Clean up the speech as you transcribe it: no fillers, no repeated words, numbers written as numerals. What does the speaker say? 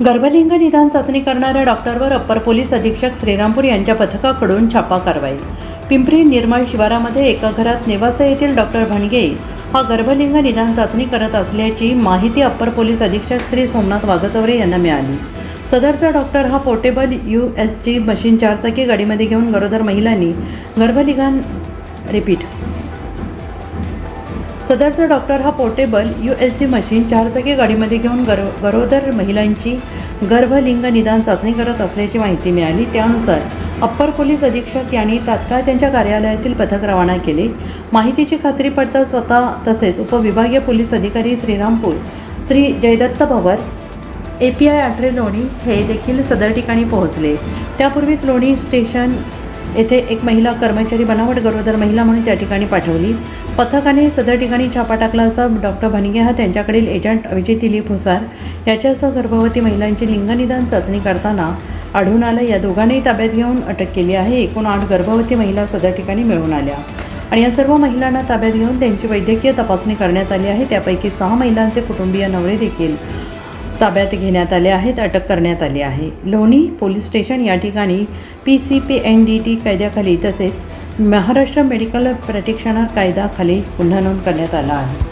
गर्भलिंग निदान चाचणी करणाऱ्या डॉक्टरवर अप्पर पोलीस अधीक्षक श्रीरामपूर यांच्या पथकाकडून छापा कारवाई। पिंपरी निर्मळ शिवारामध्ये एका घरात नेवासा येथील डॉक्टर भणगे हा गर्भलिंग निदान चाचणी करत असल्याची माहिती अप्पर पोलीस अधीक्षक श्री सोमनाथ वाघचौरे यांना मिळाली। सदरचा डॉक्टर हा पोर्टेबल USG मशीन 4 चाकी गाडीमध्ये घेऊन गरोदर महिलांनी सदरचा डॉक्टर हा पोर्टेबल USG मशीन 4 चाकी गाडीमध्ये घेऊन गरोदर महिलांची गर्भलिंग निदान चाचणी करत असल्याची माहिती मिळाली। त्यानुसार अप्पर पोलीस अधीक्षक यांनी तात्काळ त्यांच्या कार्यालयातील पथक रवाना केले। माहितीची खात्री पडताच स्वतः तसेच उपविभागीय पोलीस अधिकारी श्रीरामपूर श्री जयदत्त भवर API 18 लोणी हे देखील सदर ठिकाणी पोहोचले। त्यापूर्वीच लोणी स्टेशन येथे एक महिला कर्मचारी बनावट गरोदर महिला म्हणून त्या ठिकाणी पाठवली। पथकाने सदर ठिकाणी छापा टाकला असता डॉक्टर भणगे हा त्यांच्याकडील एजंट अभिजित दिलीप हुसार याच्यासह गर्भवती महिलांची लिंगनिदान चाचणी करताना आढळून आलं। या दोघांनाही ताब्यात घेऊन अटक केली आहे। एकूण 8 गर्भवती महिला सदर ठिकाणी मिळून आल्या आणि या सर्व महिलांना ताब्यात घेऊन त्यांची वैद्यकीय तपासणी करण्यात आली आहे। त्यापैकी 6 महिलांचे कुटुंबीय नवरे देखील ताब्यात घेण्यात आले आहेत, अटक करण्यात आली आहे। लोणी पोलीस स्टेशन या ठिकाणी PCPNDT कायद्याखाली तसेच महाराष्ट्र मेडिकल प्रॅक्टिशनर कायद्याखाली गुन्हा नोंद करण्यात आला आहे।